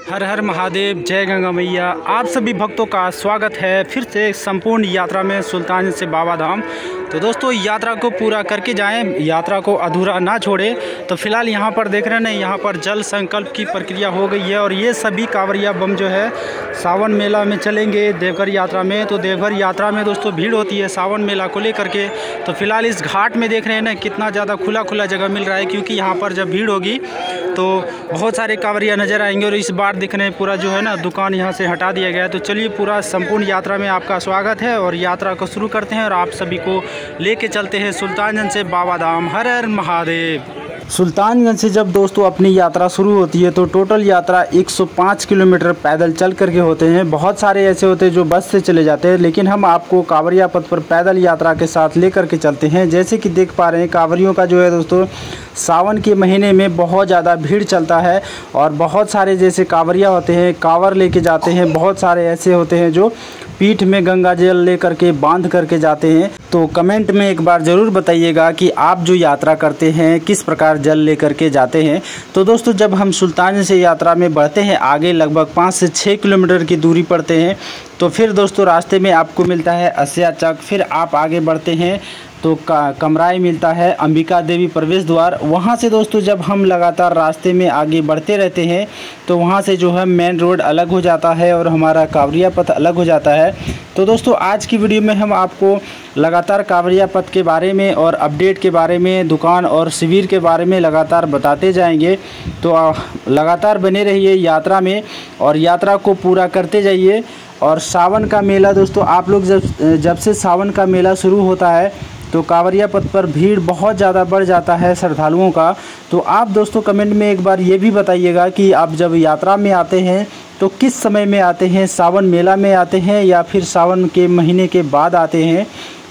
हर हर महादेव, जय गंगा मैया। आप सभी भक्तों का स्वागत है फिर से संपूर्ण यात्रा में सुल्तान से बाबा धाम। तो दोस्तों, यात्रा को पूरा करके जाएं, यात्रा को अधूरा ना छोड़ें। तो फिलहाल यहाँ पर देख रहे हैं, यहाँ पर जल संकल्प की प्रक्रिया हो गई है और ये सभी कांवरिया बम जो है सावन मेला में चलेंगे देवघर यात्रा में। तो देवघर यात्रा में दोस्तों भीड़ होती है सावन मेला को लेकर के। तो फिलहाल इस घाट में देख रहे हैं ना कितना ज़्यादा खुला जगह मिल रहा है, क्योंकि यहाँ पर जब भीड़ होगी तो बहुत सारे कांवरिया नज़र आएंगे। और इस बार दिख रहे हैं पूरा जो है ना दुकान यहाँ से हटा दिया गया है। तो चलिए, पूरा संपूर्ण यात्रा में आपका स्वागत है और यात्रा को शुरू करते हैं और आप सभी को लेके चलते हैं सुल्तानगंज से बाबा धाम। हर हर महादेव। सुल्तानगंज से जब दोस्तों अपनी यात्रा शुरू होती है तो टोटल यात्रा 105 किलोमीटर पैदल चल करके होते हैं। बहुत सारे ऐसे होते हैं जो बस से चले जाते हैं, लेकिन हम आपको कांवरिया पथ पर पैदल यात्रा के साथ लेकर के चलते हैं। जैसे कि देख पा रहे हैं, कांवरियों का जो है दोस्तों सावन के महीने में बहुत ज़्यादा भीड़ चलता है और बहुत सारे जैसे कांवरिया होते हैं कांवर लेके जाते हैं। बहुत सारे ऐसे होते हैं जो पीठ में गंगा जल लेकर के बांध करके जाते हैं। तो कमेंट में एक बार ज़रूर बताइएगा कि आप जो यात्रा करते हैं किस प्रकार जल लेकर के जाते हैं। तो दोस्तों, जब हम सुल्तानगंज से यात्रा में बढ़ते हैं आगे लगभग 5 से 6 किलोमीटर की दूरी पड़ते हैं, तो फिर दोस्तों रास्ते में आपको मिलता है अस्या चक। फिर आप आगे बढ़ते हैं तो कमराई मिलता है, अंबिका देवी प्रवेश द्वार। वहाँ से दोस्तों जब हम लगातार रास्ते में आगे बढ़ते रहते हैं तो वहाँ से जो है मेन रोड अलग हो जाता है और हमारा कांवरिया पथ अलग हो जाता है। तो दोस्तों, आज की वीडियो में हम आपको लगातार कांवरिया पथ के बारे में और अपडेट के बारे में, दुकान और शिविर के बारे में लगातार बताते जाएंगे। तो लगातार बने रहिए यात्रा में और यात्रा को पूरा करते जाइए। और सावन का मेला दोस्तों, आप लोग जब से सावन का मेला शुरू होता है तो कांवरिया पथ पर भीड़ बहुत ज़्यादा बढ़ जाता है श्रद्धालुओं का। तो आप दोस्तों कमेंट में एक बार ये भी बताइएगा कि आप जब यात्रा में आते हैं तो किस समय में आते हैं, सावन मेला में आते हैं या फिर सावन के महीने के बाद आते हैं।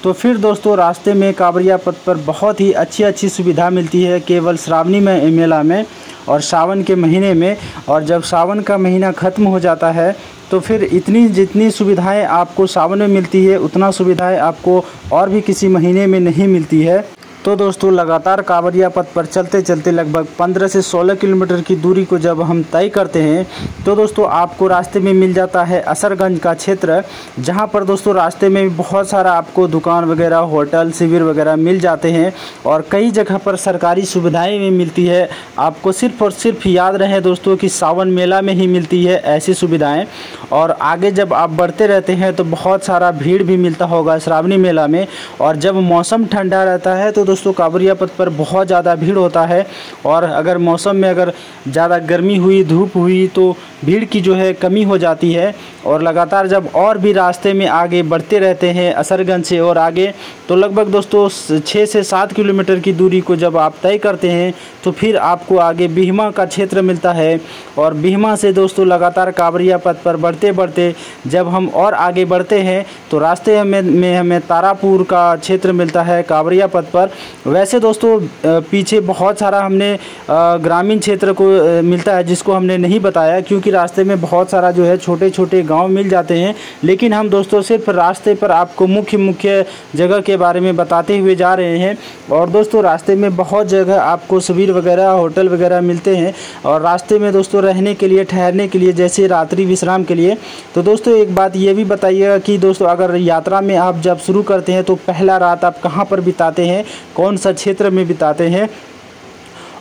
तो फिर दोस्तों रास्ते में कांवरिया पथ पर बहुत ही अच्छी सुविधा मिलती है केवल श्रावणी मेला में और सावन के महीने में। और जब सावन का महीना ख़त्म हो जाता है तो फिर जितनी सुविधाएं आपको सावन में मिलती है उतना सुविधाएं आपको और भी किसी महीने में नहीं मिलती है। तो दोस्तों, लगातार कांवरिया पथ पर चलते चलते लगभग 15 से 16 किलोमीटर की दूरी को जब हम तय करते हैं तो दोस्तों आपको रास्ते में मिल जाता है असरगंज का क्षेत्र, जहां पर दोस्तों रास्ते में बहुत सारा आपको दुकान वगैरह, होटल, शिविर वगैरह मिल जाते हैं और कई जगह पर सरकारी सुविधाएं भी मिलती है। आपको सिर्फ और सिर्फ याद रहे दोस्तों कि सावन मेला में ही मिलती है ऐसी सुविधाएँ। और आगे जब आप बढ़ते रहते हैं तो बहुत सारा भीड़ भी मिलता होगा श्रावणी मेला में। और जब मौसम ठंडा रहता है तो दोस्तों कांवरिया पथ पर बहुत ज़्यादा भीड़ होता है। और अगर मौसम में अगर ज़्यादा गर्मी हुई, धूप हुई तो भीड़ की जो है कमी हो जाती है। और लगातार जब और भी रास्ते में आगे बढ़ते रहते हैं असरगंज से और आगे, तो लगभग दोस्तों 6 से 7 किलोमीटर की दूरी को जब आप तय करते हैं तो फिर आपको आगे बीहमा का क्षेत्र मिलता है। और बीहमा से दोस्तों लगातार कांवरिया पथ पर बढ़ते बढ़ते जब हम और आगे बढ़ते हैं तो रास्ते में हमें तारापुर का क्षेत्र मिलता है कांवरिया पथ पर। वैसे दोस्तों पीछे बहुत सारा हमने ग्रामीण क्षेत्र को मिलता है जिसको हमने नहीं बताया, क्योंकि रास्ते में बहुत सारा जो है छोटे छोटे गांव मिल जाते हैं। लेकिन हम दोस्तों सिर्फ रास्ते पर आपको मुख्य जगह के बारे में बताते हुए जा रहे हैं। और दोस्तों रास्ते में बहुत जगह आपको शिविर वगैरह, होटल वगैरह मिलते हैं और रास्ते में दोस्तों रहने के लिए, ठहरने के लिए, जैसे रात्रि विश्राम के लिए। तो दोस्तों एक बात ये भी बताइएगा कि दोस्तों अगर यात्रा में आप जब शुरू करते हैं तो पहला रात आप कहाँ पर बिताते हैं, कौन सा क्षेत्र में बिताते हैं,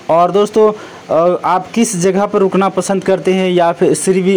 और दोस्तों आप किस जगह पर रुकना पसंद करते हैं, या फिर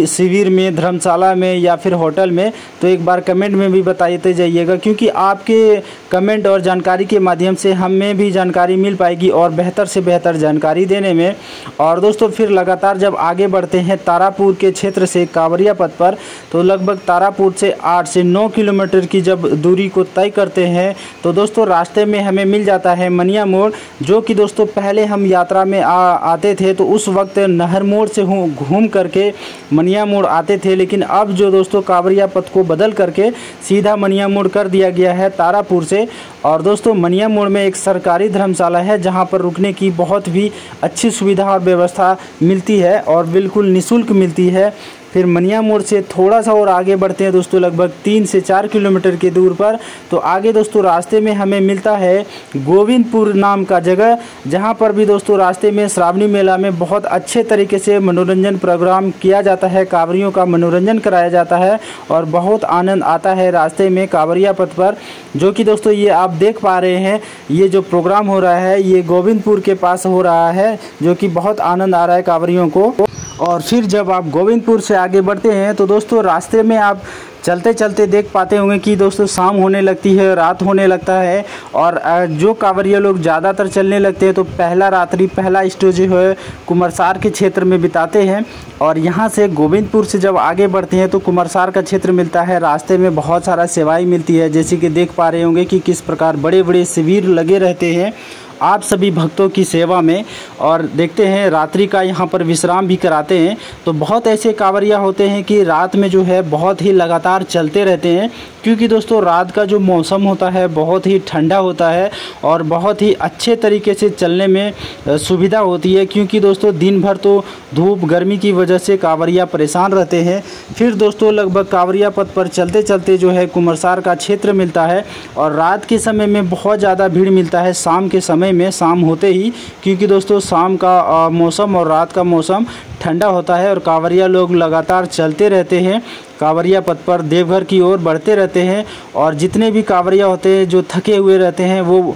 शिविर में, धर्मशाला में या फिर होटल में। तो एक बार कमेंट में भी बताते जाइएगा, क्योंकि आपके कमेंट और जानकारी के माध्यम से हमें भी जानकारी मिल पाएगी और बेहतर से बेहतर जानकारी देने में। और दोस्तों फिर लगातार जब आगे बढ़ते हैं तारापुर के क्षेत्र से कांवरिया पथ पर, तो लगभग तारापुर से 8 से 9 किलोमीटर की जब दूरी को तय करते हैं तो दोस्तों रास्ते में हमें मिल जाता है मनिया मोड़, जो कि दोस्तों पहले हम यात्रा में आते थे तो उस वक्त नहर मोड़ से घूम करके मनिया मोड़ आते थे। लेकिन अब जो दोस्तों कांवरिया पथ को बदल करके सीधा मनिया मोड़ कर दिया गया है तारापुर से। और दोस्तों मनिया मोड़ में एक सरकारी धर्मशाला है जहां पर रुकने की बहुत भी अच्छी सुविधा और व्यवस्था मिलती है और बिल्कुल निःशुल्क मिलती है। फिर मनिया मोड़ से थोड़ा सा और आगे बढ़ते हैं दोस्तों, लगभग 3 से 4 किलोमीटर की दूर पर, तो आगे दोस्तों रास्ते में हमें मिलता है गोविंदपुर नाम का जगह, जहां पर भी दोस्तों रास्ते में श्रावणी मेला में बहुत अच्छे तरीके से मनोरंजन प्रोग्राम किया जाता है, कांवरियों का मनोरंजन कराया जाता है और बहुत आनंद आता है रास्ते में कांवरिया पथ पर। जो कि दोस्तों ये आप देख पा रहे हैं, ये जो प्रोग्राम हो रहा है ये गोविंदपुर के पास हो रहा है, जो कि बहुत आनंद आ रहा है कांवरियों को। और फिर जब आप गोविंदपुर से आगे बढ़ते हैं तो दोस्तों रास्ते में आप चलते चलते देख पाते होंगे कि दोस्तों शाम होने लगती है, रात होने लगता है। और जो कांवरिया लोग ज़्यादातर चलने लगते हैं तो पहला स्टेज जो है कुमरसार के क्षेत्र में बिताते हैं। और यहाँ से गोविंदपुर से जब आगे बढ़ते हैं तो कुमरसार का क्षेत्र मिलता है। रास्ते में बहुत सारा सेवाएं मिलती है, जैसे कि देख पा रहे होंगे कि किस प्रकार बड़े बड़े शिविर लगे रहते हैं आप सभी भक्तों की सेवा में। और देखते हैं रात्रि का यहाँ पर विश्राम भी कराते हैं। तो बहुत ऐसे कांवरिया होते हैं कि रात में जो है बहुत ही लगातार चलते रहते हैं, क्योंकि दोस्तों रात का जो मौसम होता है बहुत ही ठंडा होता है और बहुत ही अच्छे तरीके से चलने में सुविधा होती है, क्योंकि दोस्तों दिन भर तो धूप गर्मी की वजह से कांवरिया परेशान रहते हैं। फिर दोस्तों लगभग कांवरिया पथ पर चलते चलते जो है कुमरसार का क्षेत्र मिलता है और रात के समय में बहुत ज़्यादा भीड़ मिलता है, शाम के समय में, शाम होते ही, क्योंकि दोस्तों शाम का मौसम और रात का मौसम ठंडा होता है और कांवरिया लोग लगातार चलते रहते हैं, कांवरिया पथ पर देवघर की ओर बढ़ते रहते हैं। और जितने भी कांवरिया होते हैं जो थके हुए रहते हैं वो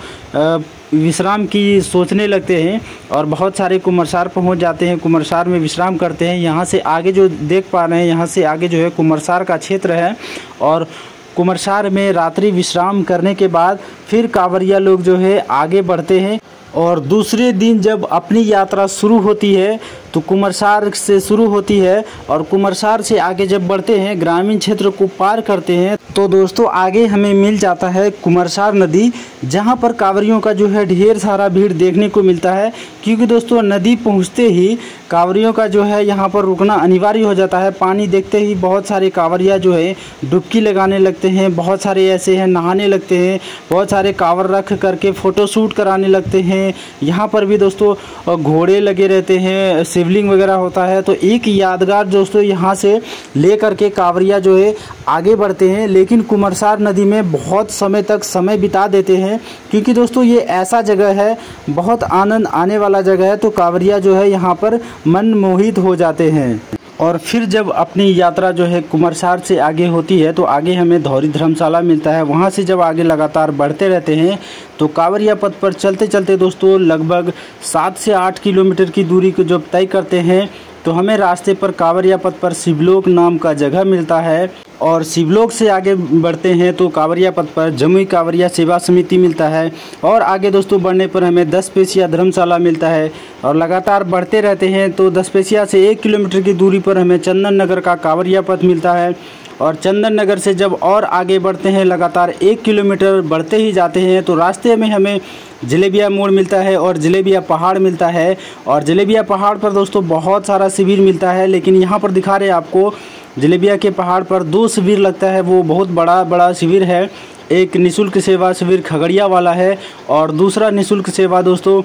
विश्राम की सोचने लगते हैं और बहुत सारे कुमरसार पहुंच जाते हैं, कुमरसार में विश्राम करते हैं। यहाँ से आगे जो देख पा रहे हैं, यहाँ से आगे जो है कुमरसार का क्षेत्र है और कुमरसार में रात्रि विश्राम करने के बाद फिर कांवरिया लोग जो है आगे बढ़ते हैं। और दूसरे दिन जब अपनी यात्रा शुरू होती है तो कुमरसार से शुरू होती है और कुमरसार से आगे जब बढ़ते हैं, ग्रामीण क्षेत्र को पार करते हैं, तो दोस्तों आगे हमें मिल जाता है कुमरसार नदी, जहां पर कांवरियों का जो है ढेर सारा भीड़ देखने को मिलता है। क्योंकि दोस्तों नदी पहुंचते ही कांवरियों का जो है यहां पर रुकना अनिवार्य हो जाता है। पानी देखते ही बहुत सारे कांवरिया जो है डुबकी लगाने लगते हैं, बहुत सारे ऐसे हैं नहाने लगते हैं, बहुत सारे कांवर रख करके फ़ोटोशूट कराने लगते हैं। यहाँ पर भी दोस्तों घोड़े लगे रहते हैं, शिवलिंग वगैरह होता है। तो एक यादगार दोस्तों यहाँ से ले करके कांवरिया जो है आगे बढ़ते हैं, लेकिन कुमरसार नदी में बहुत समय तक समय बिता देते हैं, क्योंकि दोस्तों ये ऐसा जगह है, बहुत आनंद आने वाला जगह है। तो कांवरिया जो है यहाँ पर मन मोहित हो जाते हैं। और फिर जब अपनी यात्रा जो है कुमरसार से आगे होती है तो आगे हमें धौरी धर्मशाला मिलता है। वहाँ से जब आगे लगातार बढ़ते रहते हैं तो कांवरिया पथ पर चलते चलते दोस्तों लगभग 7 से 8 किलोमीटर की दूरी को जब तय करते हैं तो हमें रास्ते पर कांवरिया पथ पर शिवलोक नाम का जगह मिलता है। और शिवलोक से आगे बढ़ते हैं तो कांवरिया पथ पर जमुई कांवरिया सेवा समिति मिलता है। और आगे दोस्तों बढ़ने पर हमें 10 पेशिया धर्मशाला मिलता है। और लगातार बढ़ते रहते हैं तो 10 पेशिया से 1 किलोमीटर की दूरी पर हमें चंदन नगर का कांवरिया पथ मिलता है। और चंदन नगर से जब और आगे बढ़ते हैं, लगातार 1 किलोमीटर बढ़ते ही जाते हैं, तो रास्ते में हमें जलेबिया मोड़ मिलता है और जलेबिया पहाड़ मिलता है। और जलेबिया पहाड़ पर दोस्तों बहुत सारा शिविर मिलता है, लेकिन यहाँ पर दिखा रहे हैं आपको जलेबिया के पहाड़ पर 2 शिविर लगता है, वो बहुत बड़ा शिविर है। एक निःशुल्क सेवा शिविर खगड़िया वाला है और दूसरा निःशुल्क सेवा दोस्तों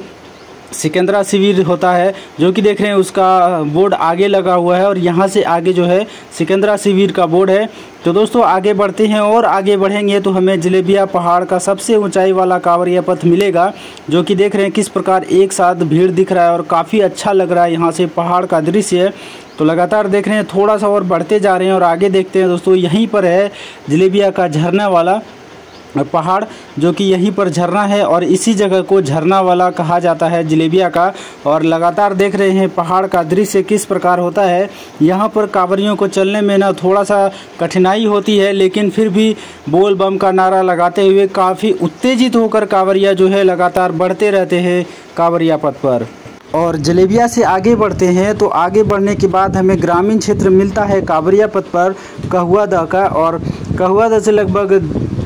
सिकंदरा शिविर होता है, जो कि देख रहे हैं उसका बोर्ड आगे लगा हुआ है और यहाँ से आगे जो है सिकंदरा शिविर का बोर्ड है। तो दोस्तों आगे बढ़ते हैं और आगे बढ़ेंगे तो हमें जलेबिया पहाड़ का सबसे ऊंचाई वाला कांवरिया पथ मिलेगा, जो कि देख रहे हैं किस प्रकार एक साथ भीड़ दिख रहा है और काफ़ी अच्छा लग रहा है यहाँ से पहाड़ का दृश्य है। तो लगातार देख रहे हैं, थोड़ा सा और बढ़ते जा रहे हैं और आगे देखते हैं दोस्तों, यहीं पर है जलेबिया का झरना वाला पहाड़, जो कि यहीं पर झरना है और इसी जगह को झरना वाला कहा जाता है जलेबिया का। और लगातार देख रहे हैं पहाड़ का दृश्य किस प्रकार होता है। यहाँ पर कांवरियों को चलने में ना थोड़ा सा कठिनाई होती है, लेकिन फिर भी बोल बम का नारा लगाते हुए काफ़ी उत्तेजित होकर कांवरिया जो है लगातार बढ़ते रहते हैं कांवरिया पथ पर। और जलेबिया से आगे बढ़ते हैं तो आगे बढ़ने के बाद हमें ग्रामीण क्षेत्र मिलता है कांवरिया पथ पर कहुआदा का। और कहुआदा से लगभग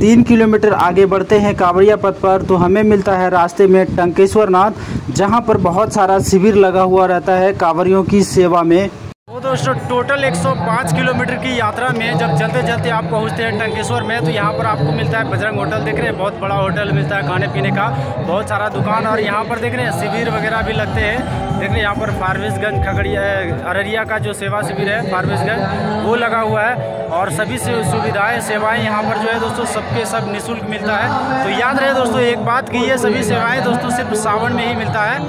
3 किलोमीटर आगे बढ़ते हैं कांवरिया पथ पर तो हमें मिलता है रास्ते में टंकेश्वर नाथ, जहां पर बहुत सारा शिविर लगा हुआ रहता है कांवरियों की सेवा में। तो दोस्तों टोटल 105 किलोमीटर की यात्रा में जब चलते चलते आप पहुंचते हैं टंकेश्वर में, तो यहाँ पर आपको मिलता है बजरंग होटल। देख रहे हैं बहुत बड़ा होटल मिलता है खाने पीने का, बहुत सारा दुकान, और यहाँ पर देख रहे हैं शिविर वगैरह भी लगते हैं। देख रहे हैं यहाँ पर फारबिसगंज खगड़िया अररिया का जो सेवा शिविर है फारबिसगंज वो लगा हुआ है और सभी से सुविधाएं सेवाएं यहाँ पर जो है दोस्तों सबके सब निःशुल्क मिलता है। तो याद रहे दोस्तों एक बात की ये सभी सेवाएं दोस्तों सिर्फ सावन में ही मिलता है,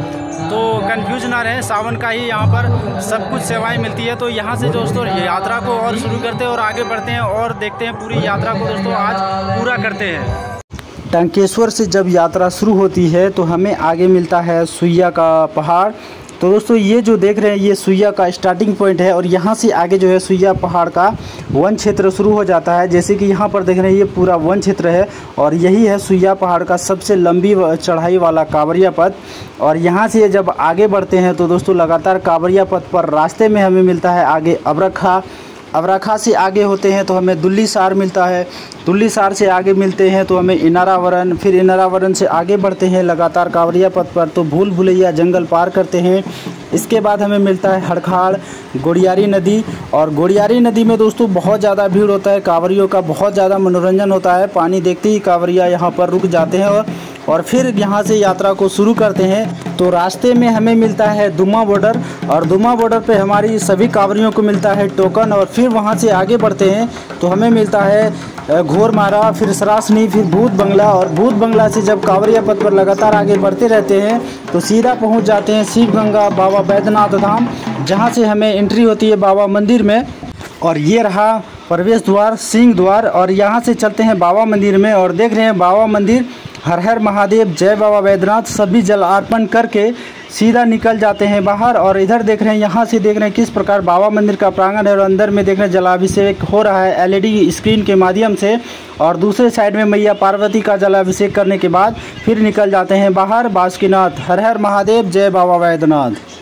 तो कंफ्यूज ना रहे, सावन का ही यहाँ पर सब कुछ सेवाएं मिलती है। तो यहाँ से दोस्तों यात्रा को और शुरू करते हैं और आगे बढ़ते हैं और देखते हैं पूरी यात्रा को दोस्तों आज पूरा करते हैं। टंकेश्वर से जब यात्रा शुरू होती है तो हमें आगे मिलता है सुइया का पहाड़। तो दोस्तों ये जो देख रहे हैं ये सुइया का स्टार्टिंग पॉइंट है और यहाँ से आगे जो है सुइया पहाड़ का वन क्षेत्र शुरू हो जाता है। जैसे कि यहाँ पर देख रहे हैं ये पूरा वन क्षेत्र है और यही है सुइया पहाड़ का सबसे लंबी चढ़ाई वाला कांवरिया पथ। और यहाँ से जब आगे बढ़ते हैं तो दोस्तों लगातार कांवरिया पथ पर रास्ते में हमें मिलता है आगे अबरखा से आगे होते हैं तो हमें दुल्लीसार मिलता है, दुल्लीसार से आगे मिलते हैं तो हमें इनारावरन, फिर इनारावरन से आगे बढ़ते हैं लगातार कांवरिया पथ पर तो भूल भुलैया जंगल पार करते हैं। इसके बाद हमें मिलता है हड़खाड़, गोड़ियारी नदी। और गोड़ियारी नदी में दोस्तों बहुत ज़्यादा भीड़ होता है, कांवरियों का बहुत ज़्यादा मनोरंजन होता है। पानी देखते ही कांवरिया यहाँ पर रुक जाते हैं और फिर यहाँ से यात्रा को शुरू करते हैं। तो रास्ते में हमें मिलता है दुमा बॉर्डर और दुमा बॉर्डर पे हमारी सभी कांवरियों को मिलता है टोकन। और फिर वहाँ से आगे बढ़ते हैं तो हमें मिलता है घोरमारा, फिर सरासनी, फिर भूत बंगला। और भूत बंगला से जब कांवरिया पथ पर लगातार आगे बढ़ते रहते हैं तो सीधा पहुँच जाते हैं शिव गंगा बाबा बैद्यनाथ धाम, जहाँ से हमें एंट्री होती है बाबा मंदिर में। और ये रहा प्रवेश द्वार, सिंह द्वार। और यहाँ से चलते हैं बाबा मंदिर में और देख रहे हैं बाबा मंदिर, हर हर महादेव, जय बाबा बैद्यनाथ, सभी जल अर्पण करके सीधा निकल जाते हैं बाहर। और इधर देख रहे हैं, यहाँ से देख रहे हैं किस प्रकार बाबा मंदिर का प्रांगण है और अंदर में देख रहे हैं जलाभिषेक हो रहा है एलईडी स्क्रीन के माध्यम से। और दूसरे साइड में मैया पार्वती का जलाभिषेक करने के बाद फिर निकल जाते हैं बाहर बासुकीनाथ। हर हर महादेव, जय बाबा बैद्यनाथ।